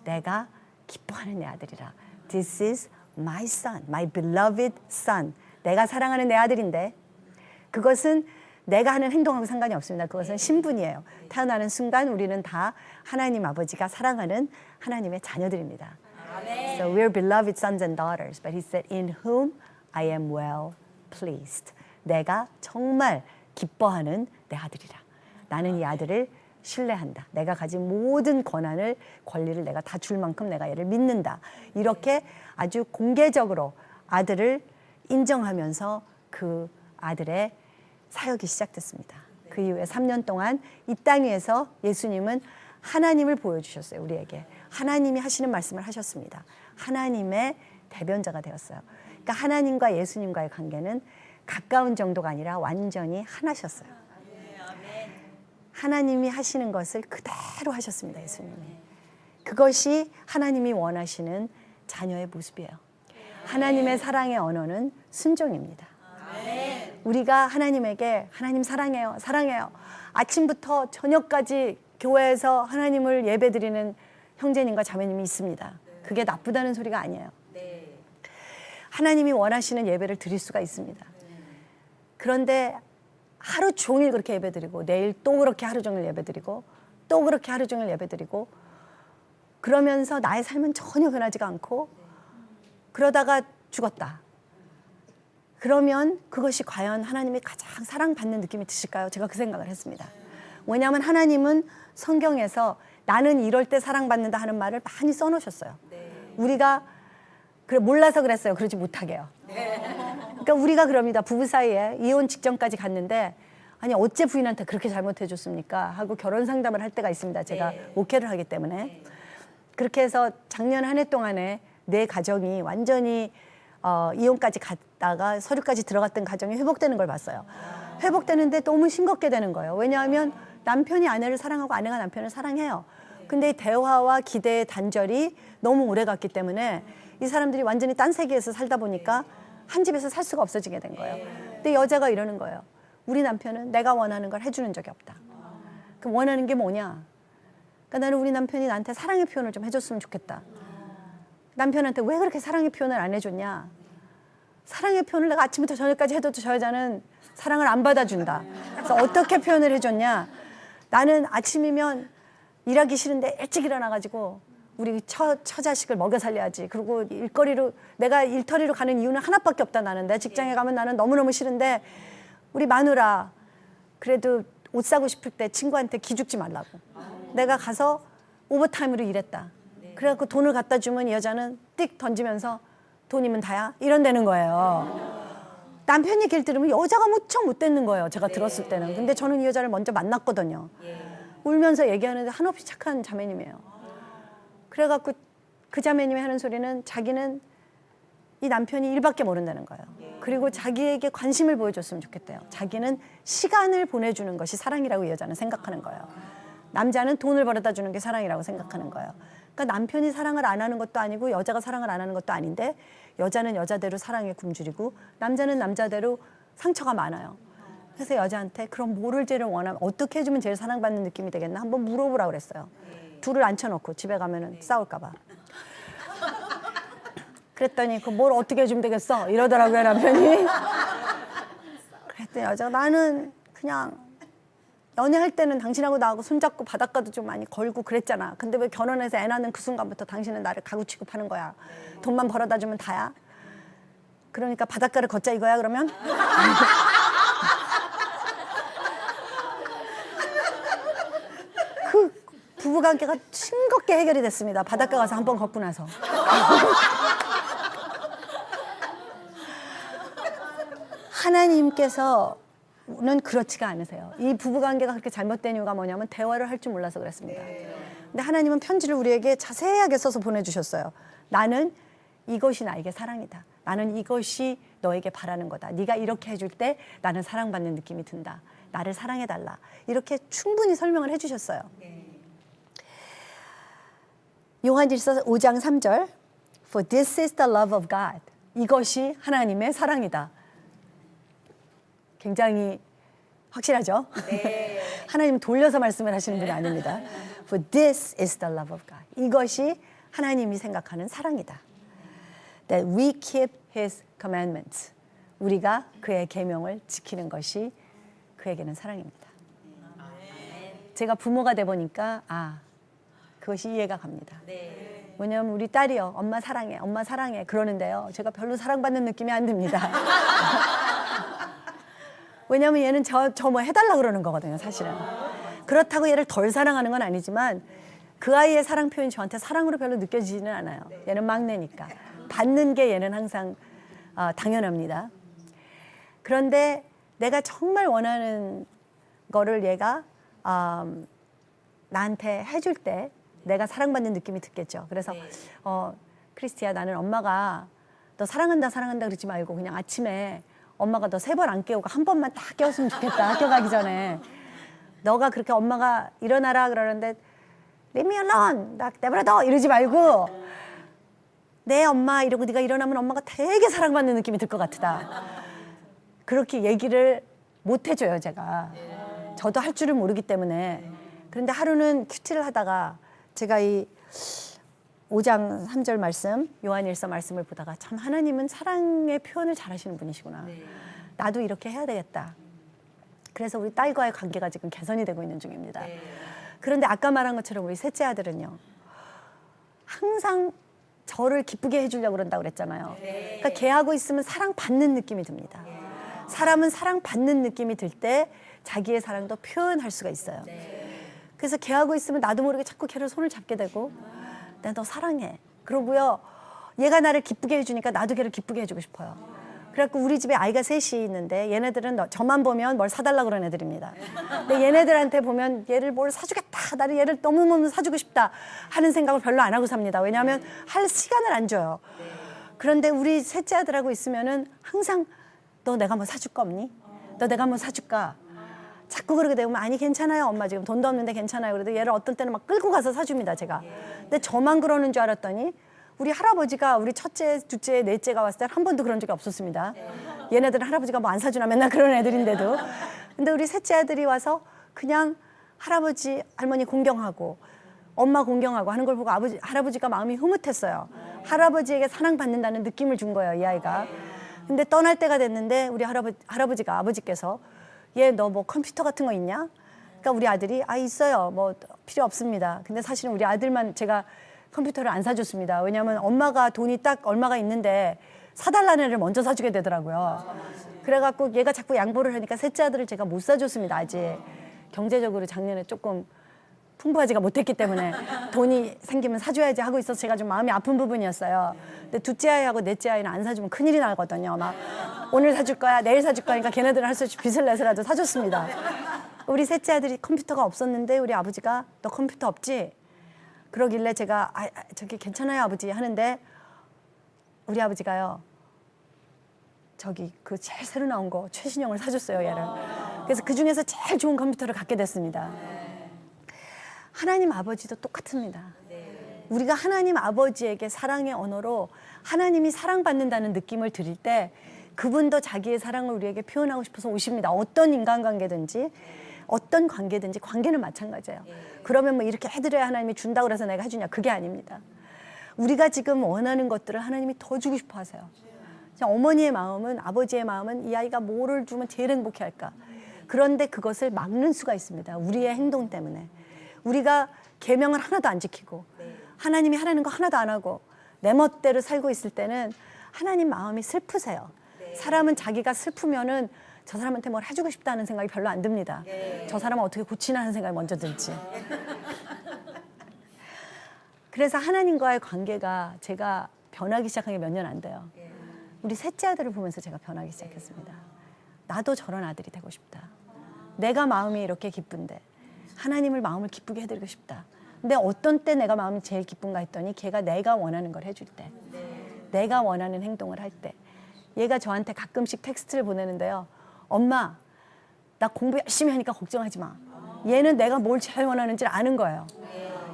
내가 기뻐하는 내 아들이라. This is my son, my beloved son. 내가 사랑하는 내 아들인데, 그것은 내가 하는 행동하고 상관이 없습니다. 그것은 신분이에요. 태어나는 순간 우리는 다 하나님 아버지가 사랑하는 하나님의 자녀들입니다. So we're beloved sons and daughters. But he said, in whom I am well pleased. 내가 정말 기뻐하는 내 아들이라. 나는 이 아들을 신뢰한다. 내가 가진 모든 권한을, 권리를 내가 다 줄 만큼 내가 얘를 믿는다. 이렇게 아주 공개적으로 아들을 인정하면서 그 아들의 사역이 시작됐습니다. 그 이후에 3년 동안 이 땅 위에서 예수님은 하나님을 보여주셨어요. 우리에게 하나님이 하시는 말씀을 하셨습니다. 하나님의 대변자가 되었어요. 그러니까 하나님과 예수님과의 관계는 가까운 정도가 아니라 완전히 하나셨어요. 하나님이 하시는 것을 그대로 하셨습니다. 예수님이. 그것이 하나님이 원하시는 자녀의 모습이에요. 하나님의 사랑의 언어는 순종입니다. 우리가 하나님에게 하나님 사랑해요, 사랑해요. 아침부터 저녁까지 교회에서 하나님을 예배드리는 형제님과 자매님이 있습니다. 그게 나쁘다는 소리가 아니에요. 하나님이 원하시는 예배를 드릴 수가 있습니다. 그런데 하루 종일 그렇게 예배드리고 내일 또 그렇게 하루 종일 예배드리고 또 그렇게 하루 종일 예배드리고 그러면서 나의 삶은 전혀 변하지가 않고 그러다가 죽었다. 그러면 그것이 과연 하나님이 가장 사랑받는 느낌이 드실까요? 제가 그 생각을 했습니다. 왜냐하면 하나님은 성경에서 나는 이럴 때 사랑받는다 하는 말을 많이 써놓으셨어요. 우리가 그래 몰라서 그랬어요. 그러지 못하게요. 그러니까 우리가 그럽니다. 부부 사이에 이혼 직전까지 갔는데 아니 어째 부인한테 그렇게 잘못해 줬습니까? 하고 결혼 상담을 할 때가 있습니다. 제가 목회를 하기 때문에. 그렇게 해서 작년 한 해 동안에 내 가정이 완전히 이혼까지 갔다가 서류까지 들어갔던 가정이 회복되는 걸 봤어요. 회복되는데 너무 싱겁게 되는 거예요. 왜냐하면 남편이 아내를 사랑하고 아내가 남편을 사랑해요. 근데 이 대화와 기대의 단절이 너무 오래 갔기 때문에 이 사람들이 완전히 딴 세계에서 살다 보니까 한 집에서 살 수가 없어지게 된 거예요. 근데 여자가 이러는 거예요. 우리 남편은 내가 원하는 걸 해주는 적이 없다. 그럼 원하는 게 뭐냐? 그러니까 나는 우리 남편이 나한테 사랑의 표현을 좀 해줬으면 좋겠다. 남편한테 왜 그렇게 사랑의 표현을 안 해줬냐? 사랑의 표현을 내가 아침부터 저녁까지 해도 저 여자는 사랑을 안 받아준다. 그래서 어떻게 표현을 해줬냐? 나는 아침이면 일하기 싫은데 일찍 일어나가지고 우리 처자식을 먹여 살려야지. 그리고 내가 일터리로 가는 이유는 하나밖에 없다. 나는 내 직장에 가면 나는 너무너무 싫은데 우리 마누라 그래도 옷 사고 싶을 때 친구한테 기죽지 말라고. 내가 가서 오버타임으로 일했다. 그래갖고 돈을 갖다 주면 이 여자는 띡 던지면서 돈이면 다야? 이런다는 거예요. 남편 얘기를 들으면 여자가 무척 못됐는 거예요. 제가 들었을 때는. 근데 저는 이 여자를 먼저 만났거든요. 울면서 얘기하는데 한없이 착한 자매님이에요. 그래갖고 그 자매님이 하는 소리는 자기는 이 남편이 일밖에 모른다는 거예요. 그리고 자기에게 관심을 보여줬으면 좋겠대요. 자기는 시간을 보내주는 것이 사랑이라고 이 여자는 생각하는 거예요. 남자는 돈을 벌어다 주는 게 사랑이라고 생각하는 거예요. 그러니까 남편이 사랑을 안 하는 것도 아니고 여자가 사랑을 안 하는 것도 아닌데 여자는 여자대로 사랑에 굶주리고 남자는 남자대로 상처가 많아요. 그래서 여자한테 그럼 뭐를 제일 원하면 어떻게 해주면 제일 사랑받는 느낌이 되겠나 한번 물어보라고 그랬어요. 둘을 앉혀놓고 집에 가면은 싸울까 봐. 그랬더니 그 뭘 어떻게 해주면 되겠어 이러더라고요 남편이. 그랬더니 여자가 나는 그냥 연애할 때는 당신하고 나하고 손잡고 바닷가도 좀 많이 걸고 그랬잖아. 근데 왜 결혼해서 애 낳는 그 순간부터 당신은 나를 가구 취급하는 거야. 돈만 벌어다 주면 다야. 그러니까 바닷가를 걷자 이거야 그러면? 그 부부관계가 싱겁게 해결이 됐습니다. 바닷가 가서 한번 걷고 나서. 하나님께서는 그렇지가 않으세요. 이 부부관계가 그렇게 잘못된 이유가 뭐냐면 대화를 할 줄 몰라서 그랬습니다. 근데 하나님은 편지를 우리에게 자세하게 써서 보내주셨어요. 나는 이것이 나에게 사랑이다. 나는 이것이 너에게 바라는 거다. 네가 이렇게 해줄 때 나는 사랑받는 느낌이 든다. 나를 사랑해달라. 이렇게 충분히 설명을 해주셨어요. 요한일서 5장 3절 For this is the love of God. 이것이 하나님의 사랑이다. 굉장히 확실하죠? 네. 하나님 돌려서 말씀을 하시는 분이 아닙니다. For this is the love of God. 이것이 하나님이 생각하는 사랑이다. That we keep His commandments. 우리가 그의 계명을 지키는 것이 그에게는 사랑입니다. 제가 부모가 돼 보니까 그것이 이해가 갑니다. 왜냐하면 우리 딸이요. 엄마 사랑해 그러는데요. 제가 별로 사랑받는 느낌이 안 듭니다. 왜냐하면 얘는 저 뭐 해달라 그러는 거거든요, 사실은. 그렇다고 얘를 덜 사랑하는 건 아니지만 그 아이의 사랑 표현이 저한테 사랑으로 별로 느껴지지는 않아요. 얘는 막내니까. 받는 게 얘는 항상 당연합니다. 그런데 내가 정말 원하는 거를 얘가 나한테 해줄 때 내가 사랑받는 느낌이 듣겠죠. 그래서 크리스티야 나는 엄마가 너 사랑한다 그러지 말고 그냥 아침에 엄마가 너 3번 안 깨우고 한 번만 딱 깨웠으면 좋겠다. 학교 가기 전에. 너가 그렇게 엄마가 일어나라 그러는데 Leave me alone. 나 내버려둬 이러지 말고 내 엄마 이러고 네가 일어나면 엄마가 되게 사랑받는 느낌이 들 것 같다. 그렇게 얘기를 못 해줘요 제가. 저도 할 줄을 모르기 때문에. 그런데 하루는 큐티를 하다가 제가 이 5장 3절 말씀, 요한일서 말씀을 보다가 참 하나님은 사랑의 표현을 잘하시는 분이시구나. 나도 이렇게 해야 되겠다. 그래서 우리 딸과의 관계가 지금 개선이 되고 있는 중입니다. 그런데 아까 말한 것처럼 우리 셋째 아들은요. 항상 저를 기쁘게 해주려고 그런다고 그랬잖아요. 그러니까 걔하고 있으면 사랑받는 느낌이 듭니다. 사람은 사랑받는 느낌이 들 때 자기의 사랑도 표현할 수가 있어요. 그래서 걔하고 있으면 나도 모르게 자꾸 걔를 손을 잡게 되고 내가 너 사랑해. 그러고요. 얘가 나를 기쁘게 해주니까 나도 걔를 기쁘게 해주고 싶어요. 그래갖고 우리 집에 아이가 셋이 있는데 얘네들은 저만 보면 뭘 사달라고 그런 애들입니다. 근데 얘네들한테 보면 얘를 뭘 사주겠다. 나를 얘를 너무너무 사주고 싶다 하는 생각을 별로 안 하고 삽니다. 왜냐하면 할 시간을 안 줘요. 그런데 우리 셋째 아들하고 있으면은 항상 너 내가 뭐 사줄 거 없니? 너 내가 뭐 사줄까? 자꾸 그러게 되면 아니 괜찮아요 엄마 지금 돈도 없는데 괜찮아요. 그래도 얘를 어떤 때는 막 끌고 가서 사줍니다 제가. 근데 저만 그러는 줄 알았더니 우리 할아버지가 우리 첫째, 둘째, 넷째가 왔을 때 한 번도 그런 적이 없었습니다. 얘네들은 할아버지가 뭐 안 사주나 맨날 그런 애들인데도. 근데 우리 셋째 아들이 와서 그냥 할아버지, 할머니 공경하고 엄마 공경하고 하는 걸 보고 할아버지가 마음이 흐뭇했어요. 할아버지에게 사랑받는다는 느낌을 준 거예요, 이 아이가. 근데 떠날 때가 됐는데 우리 할아버지가 아버지께서 얘 너 뭐 컴퓨터 같은 거 있냐? 그러니까 우리 아들이 있어요. 뭐 필요 없습니다. 근데 사실은 우리 아들만 제가 컴퓨터를 안 사줬습니다. 왜냐하면 엄마가 돈이 딱 얼마가 있는데 사달라는 애를 먼저 사주게 되더라고요. 그래갖고 얘가 자꾸 양보를 하니까 셋째 아들을 제가 못 사줬습니다. 아직 경제적으로 작년에 조금 풍부하지가 못했기 때문에 돈이 생기면 사줘야지 하고 있어서 제가 좀 마음이 아픈 부분이었어요. 근데 둘째 아이하고 넷째 아이는 안 사주면 큰일이 나거든요. 막 오늘 사줄 거야, 내일 사줄 거니까 걔네들은 할 수 없이 빚을 내서라도 사줬습니다. 우리 셋째 아들이 컴퓨터가 없었는데 우리 아버지가 너 컴퓨터 없지? 그러길래 제가 저기 괜찮아요 아버지 하는데 우리 아버지가요. 저기 그 제일 새로 나온 거 최신형을 사줬어요 얘를. 그래서 그 중에서 제일 좋은 컴퓨터를 갖게 됐습니다. 하나님 아버지도 똑같습니다. 우리가 하나님 아버지에게 사랑의 언어로 하나님이 사랑받는다는 느낌을 드릴 때 그분도 자기의 사랑을 우리에게 표현하고 싶어서 오십니다. 어떤 인간관계든지 어떤 관계든지 관계는 마찬가지예요. 그러면 뭐 이렇게 해드려야 하나님이 준다고 해서 내가 해주냐 그게 아닙니다. 우리가 지금 원하는 것들을 하나님이 더 주고 싶어 하세요. 어머니의 마음은 아버지의 마음은 이 아이가 뭐를 주면 제일 행복해할까. 그런데 그것을 막는 수가 있습니다. 우리의 행동 때문에. 우리가 계명을 하나도 안 지키고 하나님이 하라는 거 하나도 안 하고 내 멋대로 살고 있을 때는 하나님 마음이 슬프세요. 사람은 자기가 슬프면은 저 사람한테 뭘 해주고 싶다는 생각이 별로 안 듭니다. 저 사람은 어떻게 고치나 하는 생각이 먼저 들지. 그래서 하나님과의 관계가 제가 변하기 시작한 게 몇 년 안 돼요. 우리 셋째 아들을 보면서 제가 변하기 시작했습니다. 나도 저런 아들이 되고 싶다. 내가 마음이 이렇게 기쁜데 하나님을 마음을 기쁘게 해드리고 싶다. 근데 어떤 때 내가 마음이 제일 기쁜가 했더니 걔가 내가 원하는 걸 해줄 때, 내가 원하는 행동을 할 때. 얘가 저한테 가끔씩 텍스트를 보내는데요. 엄마, 나 공부 열심히 하니까 걱정하지 마. 얘는 내가 뭘 제일 원하는지 아는 거예요.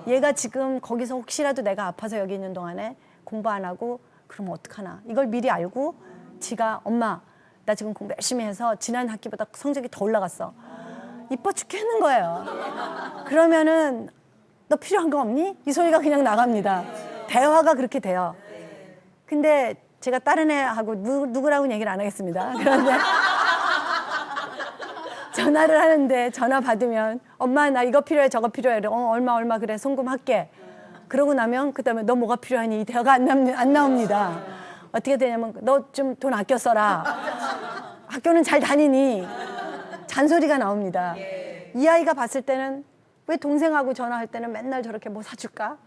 얘가 지금 거기서 혹시라도 내가 아파서 여기 있는 동안에 공부 안 하고 그러면 어떡하나. 이걸 미리 알고 지가 엄마, 나 지금 공부 열심히 해서 지난 학기보다 성적이 더 올라갔어. 이뻐 죽겠는 거예요. 그러면은 너 필요한 거 없니? 이 소리가 그냥 나갑니다. 대화가 그렇게 돼요. 근데 제가 다른 애하고 누구라고는 얘기를 안 하겠습니다. 그런데 전화를 하는데 전화 받으면 엄마 나 이거 필요해 저거 필요해. 얼마 그래 송금할게. 그러고 나면 그다음에 너 뭐가 필요하니? 이 대화가 안 나옵니다. 어떻게 되냐면 너 좀 돈 아껴 써라. 학교는 잘 다니니? 잔소리가 나옵니다. 이 아이가 봤을 때는 왜 동생하고 전화할 때는 맨날 저렇게 뭐 사줄까?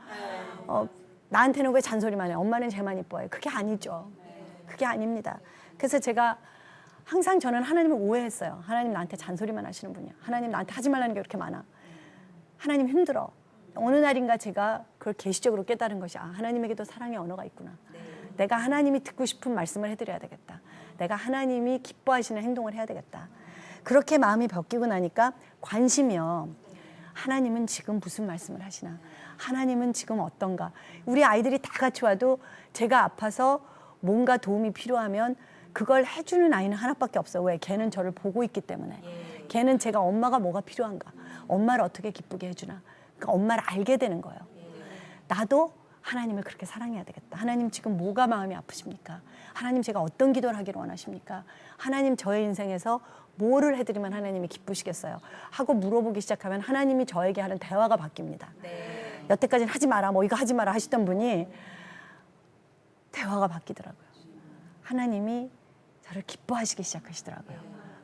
나한테는 왜 잔소리만 해? 엄마는 쟤만 이뻐해. 그게 아니죠. 그게 아닙니다. 그래서 제가 항상 저는 하나님을 오해했어요. 하나님 나한테 잔소리만 하시는 분이야. 하나님 나한테 하지 말라는 게 그렇게 많아. 하나님 힘들어. 어느 날인가 제가 그걸 계시적으로 깨달은 것이 하나님에게도 사랑의 언어가 있구나. 내가 하나님이 듣고 싶은 말씀을 해드려야 되겠다. 내가 하나님이 기뻐하시는 행동을 해야 되겠다. 그렇게 마음이 바뀌고 나니까 관심이요. 하나님은 지금 무슨 말씀을 하시나? 하나님은 지금 어떤가? 우리 아이들이 다 같이 와도 제가 아파서 뭔가 도움이 필요하면 그걸 해주는 아이는 하나밖에 없어요. 왜? 걔는 저를 보고 있기 때문에. 걔는 제가 엄마가 뭐가 필요한가? 엄마를 어떻게 기쁘게 해주나? 그러니까 엄마를 알게 되는 거예요. 나도 하나님을 그렇게 사랑해야 되겠다. 하나님 지금 뭐가 마음이 아프십니까? 하나님 제가 어떤 기도를 하기를 원하십니까? 하나님 저의 인생에서 뭐를 해드리면 하나님이 기쁘시겠어요? 하고 물어보기 시작하면 하나님이 저에게 하는 대화가 바뀝니다. 여태까지는 하지 마라, 뭐 이거 하지 마라 하시던 분이 대화가 바뀌더라고요. 하나님이 저를 기뻐하시기 시작하시더라고요.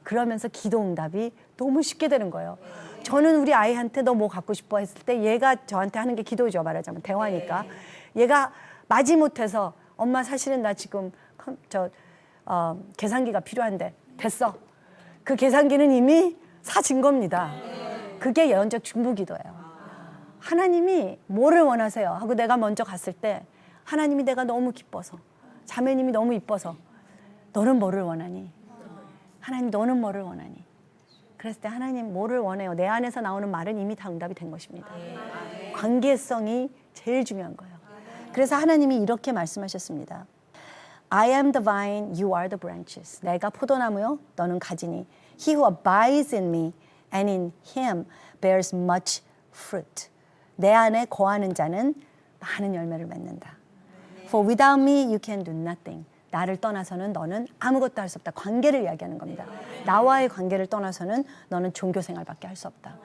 그러면서 기도 응답이 너무 쉽게 되는 거예요. 저는 우리 아이한테 너 뭐 갖고 싶어 했을 때 얘가 저한테 하는 게 기도죠. 말하자면 대화니까. 얘가 마지못해서 엄마 사실은 나 지금 계산기가 필요한데 됐어. 그 계산기는 이미 사진 겁니다. 그게 예언적 중보기도예요. 하나님이 뭐를 원하세요? 하고 내가 먼저 갔을 때 하나님이 내가 너무 기뻐서 자매님이 너무 이뻐서 너는 뭐를 원하니? 하나님 너는 뭐를 원하니? 그랬을 때 하나님 뭐를 원해요? 내 안에서 나오는 말은 이미 다 응답이 된 것입니다. 관계성이 제일 중요한 거예요. 그래서 하나님이 이렇게 말씀하셨습니다. I am the vine, you are the branches. 내가 포도나무요, 너는 가지니. He who abides in me and in him bears much fruit. 내 안에 거하는 자는 많은 열매를 맺는다. For without me you can do nothing. 나를 떠나서는 너는 아무것도 할 수 없다. 관계를 이야기하는 겁니다. 나와의 관계를 떠나서는 너는 종교 생활밖에 할 수 없다.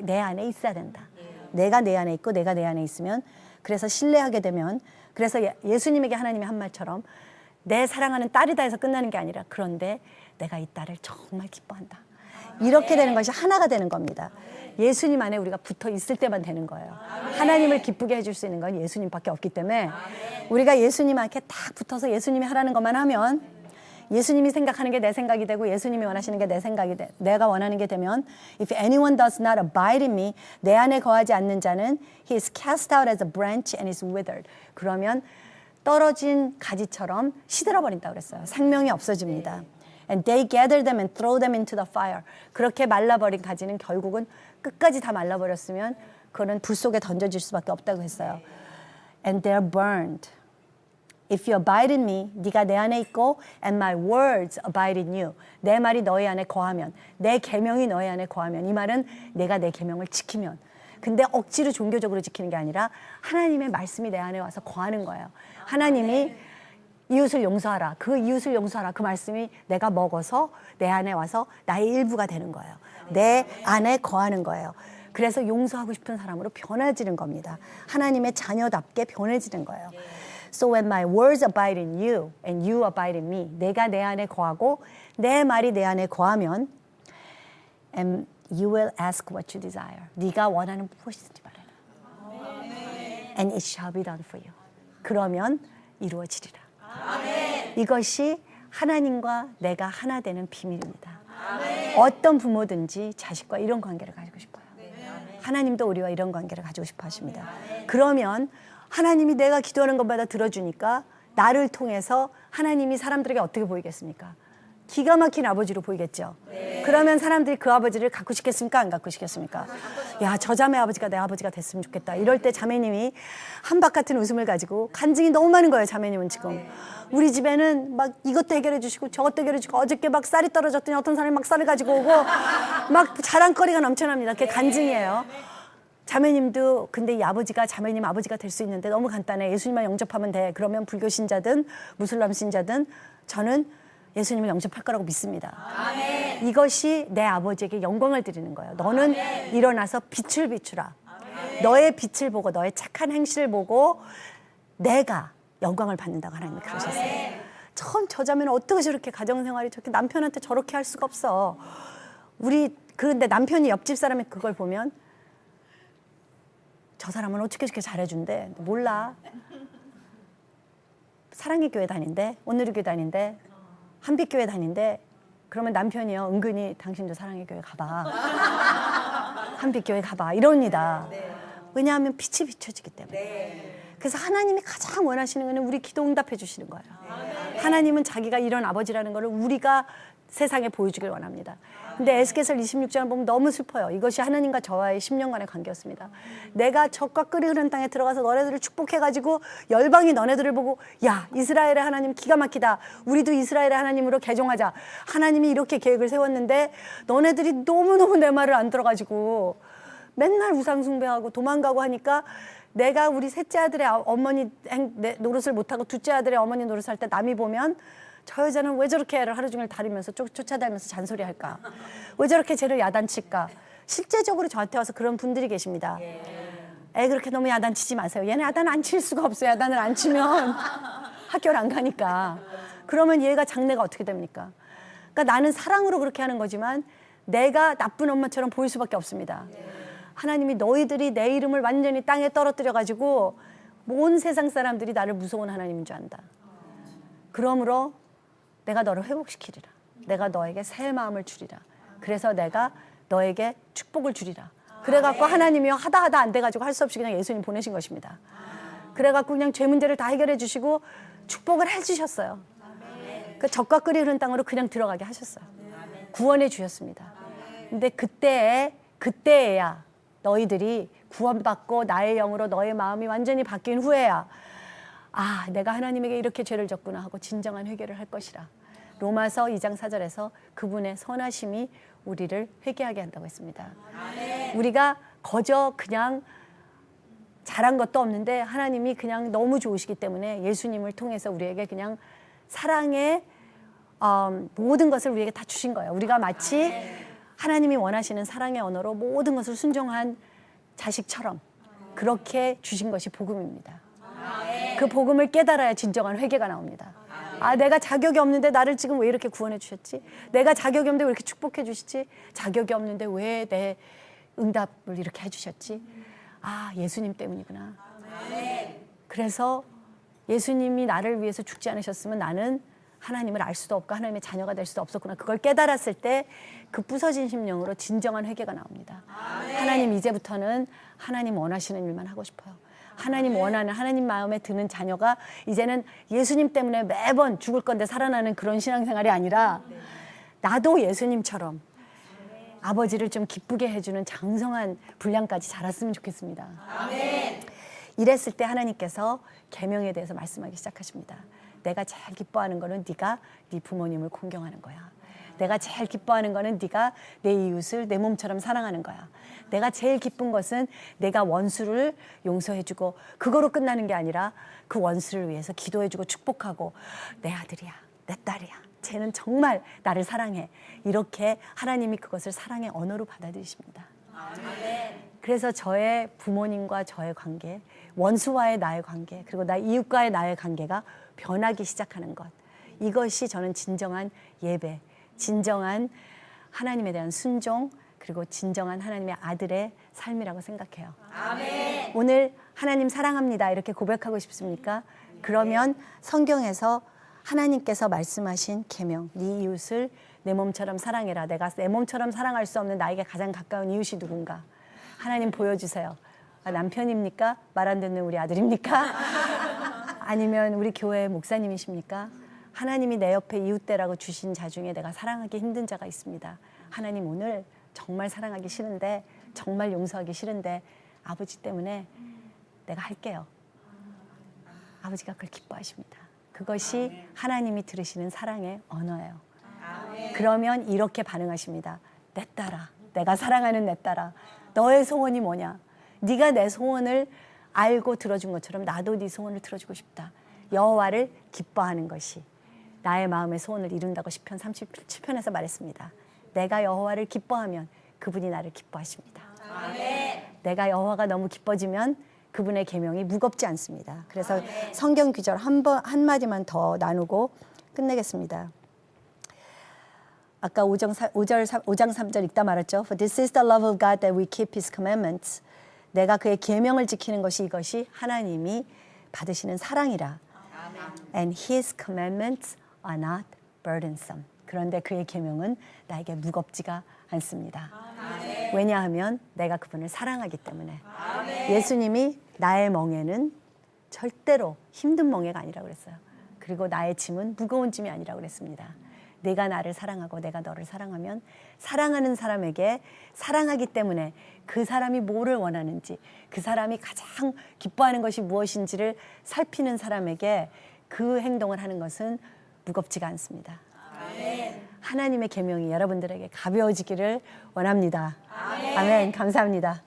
내 안에 있어야 된다. 내가 내 안에 있고 내가 내 안에 있으면, 그래서 신뢰하게 되면, 그래서 예수님에게 하나님이 한 말처럼 내 사랑하는 딸이다 해서 끝나는 게 아니라, 그런데 내가 이 딸을 정말 기뻐한다. 이렇게 되는 것이 하나가 되는 겁니다. 예수님 안에 우리가 붙어 있을 때만 되는 거예요. 하나님을 기쁘게 해줄 수 있는 건 예수님밖에 없기 때문에 우리가 예수님한테 딱 붙어서 예수님이 하라는 것만 하면, 예수님이 생각하는 게 내 생각이 되고 예수님이 원하시는 게 내 생각이 돼. 내가 원하는 게 되면, If anyone does not abide in me, 내 안에 거하지 않는 자는 he is cast out as a branch and is withered. 그러면 떨어진 가지처럼 시들어 버린다고 그랬어요. 생명이 없어집니다. And they gather them and throw them into the fire. 그렇게 말라버린 가지는 결국은 끝까지 다 말라버렸으면 그거는 불 속에 던져질 수밖에 없다고 했어요. And they're burned. If you abide in me, 네가 내 안에 있고, and my words abide in you. 내 말이 너희 안에 거하면, 내 계명이 너희 안에 거하면, 이 말은 내가 내 계명을 지키면. 근데 억지로 종교적으로 지키는 게 아니라 하나님의 말씀이 내 안에 와서 거하는 거예요. 하나님이 이웃을 용서하라. 그 이웃을 용서하라. 그 말씀이 내가 먹어서 내 안에 와서 나의 일부가 되는 거예요. 내 안에 거하는 거예요. 그래서 용서하고 싶은 사람으로 변해지는 겁니다. 하나님의 자녀답게 변해지는 거예요. So when my words abide in you and you abide in me, 내가 내 안에 거하고 내 말이 내 안에 거하면, and you will ask what you desire. 네가 원하는 무엇이든지 말해라. And it shall be done for you. 그러면 이루어지리라. 이것이 하나님과 내가 하나 되는 비밀입니다. 어떤 부모든지 자식과 이런 관계를 가지고 싶어요. 하나님도 우리와 이런 관계를 가지고 싶어 하십니다. 그러면 하나님이 내가 기도하는 것마다 들어주니까 나를 통해서 하나님이 사람들에게 어떻게 보이겠습니까? 기가 막힌 아버지로 보이겠죠. 그러면 사람들이 그 아버지를 갖고 싶겠습니까? 안 갖고 싶겠습니까? 야, 저 자매 아버지가 내 아버지가 됐으면 좋겠다. 이럴 때 자매님이 한박 같은 웃음을 가지고, 간증이 너무 많은 거예요. 자매님은 지금 우리 집에는 막 이것도 해결해 주시고 저것도 해결해 주시고, 어저께 막 쌀이 떨어졌더니 어떤 사람이 막 쌀을 가지고 오고 막 자랑거리가 넘쳐납니다. 그게 간증이에요. 자매님도, 근데 이 아버지가 자매님 아버지가 될 수 있는데 너무 간단해. 예수님만 영접하면 돼. 그러면 불교 신자든 무슬람 신자든 저는 예수님을 영접할 거라고 믿습니다. 아멘. 이것이 내 아버지에게 영광을 드리는 거예요. 너는 아멘. 일어나서 빛을 비추라. 아멘. 너의 빛을 보고 너의 착한 행실을 보고 내가 영광을 받는다고 하나님이 그러셨어요. 아멘. 처음 저 자매는 어떻게 저렇게 가정생활이 저렇게 남편한테 저렇게 할 수가 없어. 그런데 남편이 옆집 사람이 그걸 보면 저 사람은 어떻게 저렇게 잘해준대. 몰라. 사랑의 교회 다닌대. 오늘의 교회 다닌대. 한빛교회 다닌대. 그러면 남편이요, 은근히 당신도 사랑의 교회 가봐. 한빛교회 가봐. 이럽니다. 왜냐하면 빛이 비춰지기 때문에. 그래서 하나님이 가장 원하시는 것은 우리 기도 응답해 주시는 거예요. 하나님은 자기가 이런 아버지라는 것을 우리가 세상에 보여주길 원합니다. 근데 에스겔서 26장을 보면 너무 슬퍼요. 이것이 하나님과 저와의 10년간의 관계였습니다. 내가 적과 끓이 흐르는 땅에 들어가서 너네들을 축복해가지고 열방이 너네들을 보고, 야, 이스라엘의 하나님 기가 막히다. 우리도 이스라엘의 하나님으로 개종하자. 하나님이 이렇게 계획을 세웠는데 너네들이 너무너무 내 말을 안 들어가지고 맨날 우상 숭배하고 도망가고 하니까, 내가 우리 셋째 아들의 어머니 노릇을 못하고 둘째 아들의 어머니 노릇을 할 때 남이 보면, 저 여자는 왜 저렇게 애를 하루 종일 다리면서 쫓아다니면서 잔소리할까? 왜 저렇게 쟤를 야단칠까? 실제적으로 저한테 와서 그런 분들이 계십니다. 애 그렇게 너무 야단치지 마세요. 얘는 야단 안 칠 수가 없어요. 야단을 안 치면 학교를 안 가니까. 그러면 얘가 장래가 어떻게 됩니까? 그러니까 나는 사랑으로 그렇게 하는 거지만 내가 나쁜 엄마처럼 보일 수밖에 없습니다. 하나님이 너희들이 내 이름을 완전히 땅에 떨어뜨려가지고 온 세상 사람들이 나를 무서운 하나님인 줄 안다. 그러므로 내가 너를 회복시키리라. 내가 너에게 새 마음을 주리라. 그래서 내가 너에게 축복을 주리라. 그래갖고 하나님이요, 하다 안 돼가지고 할 수 없이 그냥 예수님 보내신 것입니다. 그래갖고 그냥 죄 문제를 다 해결해 주시고 축복을 해주셨어요. 그 적과 끓이 흐른 땅으로 그냥 들어가게 하셨어요. 구원해 주셨습니다. 근데 그때에야 너희들이 구원받고 나의 영으로 너의 마음이 완전히 바뀐 후에야 아, 내가 하나님에게 이렇게 죄를 졌구나 하고 진정한 회개를 할 것이라. 로마서 2장 4절에서 그분의 선하심이 우리를 회개하게 한다고 했습니다. 우리가 거저 그냥 잘한 것도 없는데 하나님이 그냥 너무 좋으시기 때문에 예수님을 통해서 우리에게 그냥 사랑의 모든 것을 우리에게 다 주신 거예요. 우리가 마치 하나님이 원하시는 사랑의 언어로 모든 것을 순종한 자식처럼 그렇게 주신 것이 복음입니다. 그 복음을 깨달아야 진정한 회개가 나옵니다. 아, 내가 자격이 없는데 나를 지금 왜 이렇게 구원해 주셨지? 내가 자격이 없는데 왜 이렇게 축복해 주시지? 자격이 없는데 왜 내 응답을 이렇게 해주셨지? 아, 예수님 때문이구나. 그래서 예수님이 나를 위해서 죽지 않으셨으면 나는 하나님을 알 수도 없고 하나님의 자녀가 될 수도 없었구나. 그걸 깨달았을 때 그 부서진 심령으로 진정한 회개가 나옵니다. 하나님, 이제부터는 하나님 원하시는 일만 하고 싶어요. 하나님 원하는, 하나님 마음에 드는 자녀가 이제는 예수님 때문에 매번 죽을 건데 살아나는 그런 신앙생활이 아니라 나도 예수님처럼 아버지를 좀 기쁘게 해주는 장성한 분량까지 자랐으면 좋겠습니다. 이랬을 때 하나님께서 계명에 대해서 말씀하기 시작하십니다. 내가 제일 기뻐하는 거는 네가 네 부모님을 공경하는 거야. 내가 제일 기뻐하는 거는 네가 내 이웃을 내 몸처럼 사랑하는 거야. 내가 제일 기쁜 것은 내가 원수를 용서해주고 그거로 끝나는 게 아니라 그 원수를 위해서 기도해주고 축복하고 내 아들이야, 내 딸이야. 쟤는 정말 나를 사랑해. 이렇게 하나님이 그것을 사랑의 언어로 받아들이십니다. 그래서 저의 부모님과 저의 관계, 원수와의 나의 관계, 그리고 나 이웃과의 나의 관계가 변하기 시작하는 것. 이것이 저는 진정한 예배, 진정한 하나님에 대한 순종, 그리고 진정한 하나님의 아들의 삶이라고 생각해요. 아멘. 오늘 하나님 사랑합니다 이렇게 고백하고 싶습니까? 그러면 성경에서 하나님께서 말씀하신 계명, 네 이웃을 내 몸처럼 사랑해라. 내가 내 몸처럼 사랑할 수 없는 나에게 가장 가까운 이웃이 누군가? 하나님 보여주세요. 아, 남편입니까? 말 안 듣는 우리 아들입니까? 아니면 우리 교회 목사님이십니까? 하나님이 내 옆에 이웃대라고 주신 자 중에 내가 사랑하기 힘든 자가 있습니다. 하나님, 오늘 정말 사랑하기 싫은데, 정말 용서하기 싫은데 아버지 때문에 내가 할게요. 아버지가 그걸 기뻐하십니다. 그것이 하나님이 들으시는 사랑의 언어예요. 그러면 이렇게 반응하십니다. 내 딸아, 내가 사랑하는 내 딸아, 너의 소원이 뭐냐? 네가 내 소원을 알고 들어준 것처럼 나도 네 소원을 들어주고 싶다. 여호와를 기뻐하는 것이 나의 마음의 소원을 이룬다고 시편 37편에서 말했습니다. 내가 여호와를 기뻐하면 그분이 나를 기뻐하십니다. 내가 여호와가 너무 기뻐지면 그분의 계명이 무겁지 않습니다. 그래서 성경 구절 한 마디만 더 나누고 끝내겠습니다. 아까 5장 3절 읽다 말았죠. For this is the love of God that we keep His commandments. 내가 그의 계명을 지키는 것이 이것이 하나님이 받으시는 사랑이라. And His commandments are not burdensome. 그런데 그의 계명은 나에게 무겁지가 않습니다. 왜냐하면 내가 그분을 사랑하기 때문에. 예수님이 나의 멍에는 절대로 힘든 멍에가 아니라고 그랬어요. 그리고 나의 짐은 무거운 짐이 아니라고 그랬습니다. 내가 나를 사랑하고 내가 너를 사랑하면 사랑하는 사람에게 사랑하기 때문에 그 사람이 뭐를 원하는지, 그 사람이 가장 기뻐하는 것이 무엇인지를 살피는 사람에게 그 행동을 하는 것은 무겁지가 않습니다. 하나님의 계명이 여러분들에게 가벼워지기를 원합니다. 아멘. 감사합니다.